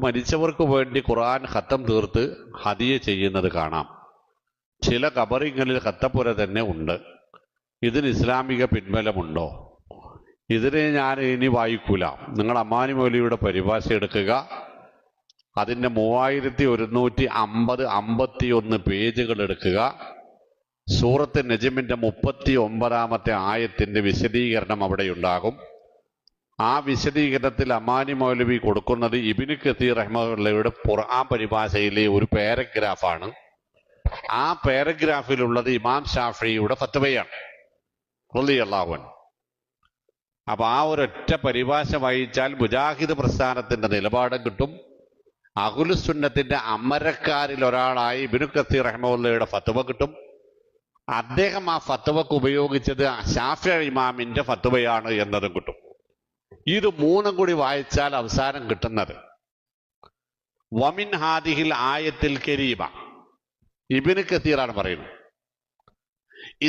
മരിച്ചവർക്ക് വേണ്ടി ഖുർആൻ ഖത്തം തീർത്ത് ഹദിയ ചെയ്യുന്നത് കാണാം. ചില ഖബറിങ്ങളിൽ ഖത്തപ്പുര തന്നെ ഉണ്ട്. ഇതിന് ഇസ്ലാമിക പിൻബലമുണ്ടോ? ഇതിനെ ഞാൻ ഇനി വായിക്കൂല. നിങ്ങൾ അമ്മാനി മൗലവിയുടെ പരിഭാഷ എടുക്കുക. അതിൻ്റെ 3151 പേജുകൾ എടുക്കുക. സൂറത്ത് നജ്മിന്റെ 39-ാമത്തെ ആയത്തിന്റെ വിശദീകരണം അവിടെയുണ്ടാകും. ആ വിശദീകരണത്തിൽ അമ്മാനി മൗലവി കൊടുക്കുന്നത് ഇബ്നു കസീർ റഹ്മത്തുള്ളാഹിയുടെ ഖുർആൻ പരിഭാഷയിലെ ഒരു പാരഗ്രാഫാണ്. ആ പാരഗ്രാഫിലുള്ളത് ഇമാം ഷാഫിയുടെ ഫത്വയാണ് റളിയല്ലാഹു അൻഹു. അപ്പൊ ആ ഒരൊറ്റ പരിഭാഷ വായിച്ചാൽ മുജാഹിദ് പ്രസ്ഥാനത്തിന്റെ നിലപാടും കിട്ടും. അഹ്ലുസുന്നത്തിന്റെ അമരക്കാരിൽ ഒരാളായി ഇബ്നു കസീർ റഹ്മത്തുള്ളാഹിയുടെ ഫത്വ കിട്ടും. അദ്ദേഹം ആ ഫത്വക്ക് ഉപയോഗിച്ചത് ഷാഫിഈ ഇമാമിന്റെ ഫത്വയാണ് എന്നതും കിട്ടും. ഇത് മൂന്നും കൂടി വായിച്ചാൽ അവസാനം കിട്ടുന്നത് വമിൻ ഹാദിഹിൽ ആയത്തിൽ കരീമ. ഇബ്നു കസീറാണ് പറയുന്നത്.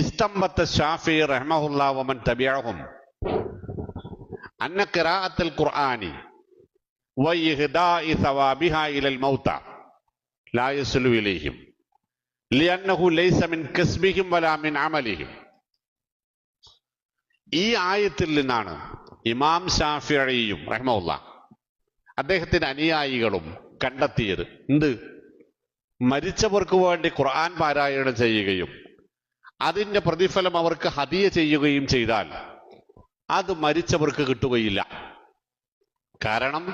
ഇസ്തംബത്ത ഷാഫിഈ റഹ്മഹുല്ലാഹു വമൻ തബിഅഹും അന്ന ഖിറാഅത്തുൽ ഖുർആനി വഇഹ്ദാഇ സവാബിഹാ ഇലൽ മൗത ലാ യസ്ലു ഇലൈഹിം ലിഅന്നഹു ലൈസ മിൻ കസ്ബിഹിം വലാ മിൻ അമലിഹിം. ഈ ആയത്തിൽ നിന്നാണ് ഇമാം ഷാഫിഈയും റഹ്മത്തുള്ളാഹി അദ്ദേഹത്തിന്റെ അനുയായികളും കണ്ടെത്തിയത് എന്ത്? മരിച്ചവർക്ക് വേണ്ടി ഖുർആൻ പാരായണം ചെയ്യുകയും അതിന്റെ പ്രതിഫലം അവർക്ക് ഹദിയ ചെയ്യുകയും ചെയ്താൽ അത് മരിച്ചവർക്ക് കിട്ടുകയില്ല. കാരണം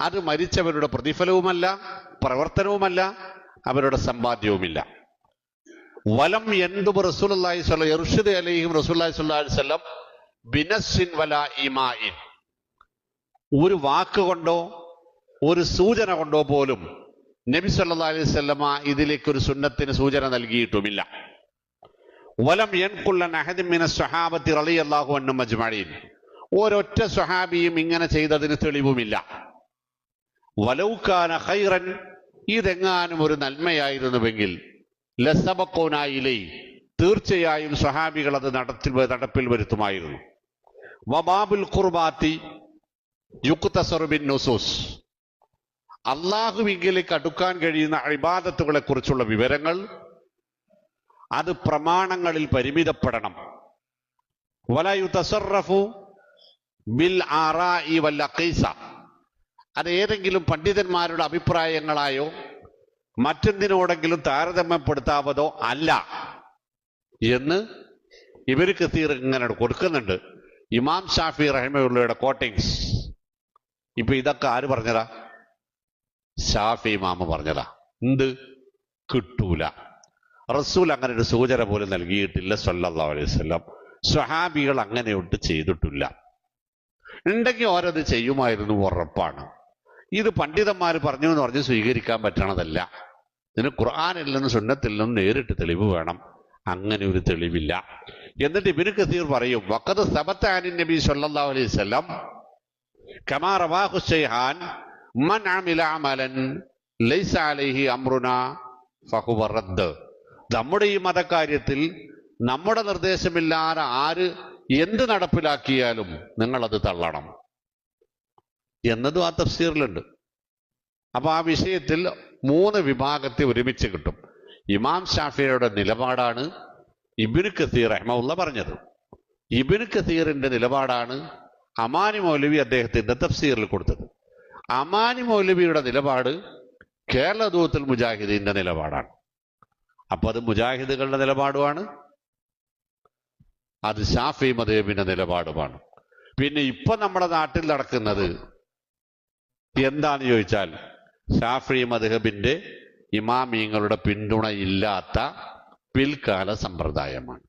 അത് മരിച്ചവരുടെ പ്രതിഫലവുമല്ല, പ്രവർത്തനവുമല്ല, അവരുടെ സമ്പാദ്യവുമില്ല. വലം യൻദുബ് റസൂലുള്ളാഹി സ്വല്ലല്ലാഹു യർഷിദ് അലൈഹിം റസൂലുള്ളാഹി സ്വല്ലല്ലാഹു അലൈഹി വസല്ലം ബിനസ്സിൻ വലാ ഇമാഇൻ. ഒരു വാക്കുകൊണ്ടോ ഒരു സൂചന കൊണ്ടോ പോലും നബി സല്ലല്ലാഹു അലൈഹി വസല്ലമ ഇതിലേക്കൊരു സുന്നത്തിന് സൂചന നൽകിയിട്ടുമില്ല. വലം യൻഖുൽ അൻ അഹദിൻ മിനസ് സ്വഹാബത്തി റളിയല്ലാഹു അൻഹും അജ്മഈൻ. ഒരൊറ്റ സ്വഹാബിയും ഇങ്ങനെ ചെയ്തതിന് തെളിവുമില്ല. വലൗ കാന ഖൈറൻ, ഇതെങ്ങാനും ഒരു നന്മയായിരുന്നുവെങ്കിൽ ലസബഖൂനാ ഇലൈ, തീർച്ചയായും സ്വഹാബികൾ അത് നടപ്പിൽ വരുത്തുമായിരുന്നു. വബാബുൽ ഖുർബാത്തി യുഖ്തസറു ബിൻ നുസൂസ്. അല്ലാഹുവിലേക്ക് അടുക്കാൻ കഴിയുന്ന ഇബാദത്തുകളെ കുറിച്ചുള്ള വിവരങ്ങൾ അത് പ്രമാണങ്ങളിൽ പരിമിതപ്പെടണം. വലാ യുതസറഫു ബിൽ ആറാഇ വൽ അഖീസ. അത് ഏതെങ്കിലും പണ്ഡിതന്മാരുടെ അഭിപ്രായങ്ങളായോ മറ്റെന്തിനോടെങ്കിലും താരതമ്യപ്പെടുത്താവതോ അല്ല എന്ന് ഇബ്നു കസീർ ഇങ്ങനെ കൊടുക്കുന്നുണ്ട്. ഇമാം ഷാഫി റഹിമഹുള്ളയുടെ കോട്ടിങ്സ്. ഇപ്പൊ ഇതൊക്കെ ആര് പറഞ്ഞതാ? ഷാഫി ഇമാമ പറഞ്ഞതാ. എന്ത്? കിട്ടൂല. റസൂൽ അങ്ങനെ ഒരു സൂചന പോലും നൽകിയിട്ടില്ല സല്ലല്ലാഹു അലൈഹി വസല്ലം. സ്വഹാബികൾ അങ്ങനെയൊട്ട് ചെയ്തിട്ടില്ല. ഉണ്ടെങ്കിൽ ഓരത് ചെയ്യുമായിരുന്നു, ഉറപ്പാണ്. ഇത് പണ്ഡിതന്മാർ പറഞ്ഞു എന്ന് പറഞ്ഞ് സ്വീകരിക്കാൻ പറ്റണതല്ല. ഇതിന് ഖുർആനിൽ നിന്നും സുന്നത്തിൽ നിന്നും നേരിട്ട് തെളിവ് വേണം. അങ്ങനെ ഒരു തെളിവില്ല. എന്നിട്ട് ഇബ്നു കസീർ പറയും വഖദ് സബത അനി നബി സല്ലല്ലാഹു അലൈഹി വസല്ലം കമാ റവാഹു ശൈഖാൻ മൻ അമില അമലൻ ലൈസ അലൈഹി അംറുനാ ഫഹുവ റദ്ദ്. നമ്മുടെ ഈ മതകാര്യത്തിൽ നമ്മുടെ നിർദ്ദേശമില്ലാതെ ആര് എന്ത് നടപ്പിലാക്കിയാലും നിങ്ങളത് തള്ളണം എന്നതും ആ തഫ്സീറിലുണ്ട്. അപ്പൊ ആ വിഷയത്തിൽ 3 വിഭാഗത്തെ ഒരുമിച്ച് കിട്ടും. ഇമാം ഷാഫിയുടെ നിലപാടാണ് ഇബ്നു കസീർ റഹ്മത്തുള്ളാഹി പറഞ്ഞത്. ഇബ്നു കസീറിന്റെ നിലപാടാണ് അമാനി മൗലവി അദ്ദേഹത്തിന്റെ തഫ്സീറിൽ കൊടുത്തത്. അമാനി മൗലവിയുടെ നിലപാട് കേരള ദൂത്തുൽ മുജാഹിദീന്റെ നിലപാടാണ്. അപ്പൊ അത് മുജാഹിദുകളുടെ നിലപാടുമാണ്, അത് ഷാഫി മദ്ഹബിന്റെ നിലപാടുമാണ്. പിന്നെ ഇപ്പൊ നമ്മുടെ നാട്ടിൽ നടക്കുന്നത് എന്താന്ന് ചോദിച്ചാൽ ഷാഫി മദ്ഹബിന്റെ ഇമാമിയങ്ങളുടെ പിന്തുണയില്ലാത്ത പിൽക്കാല സമ്പ്രദായമാണ്.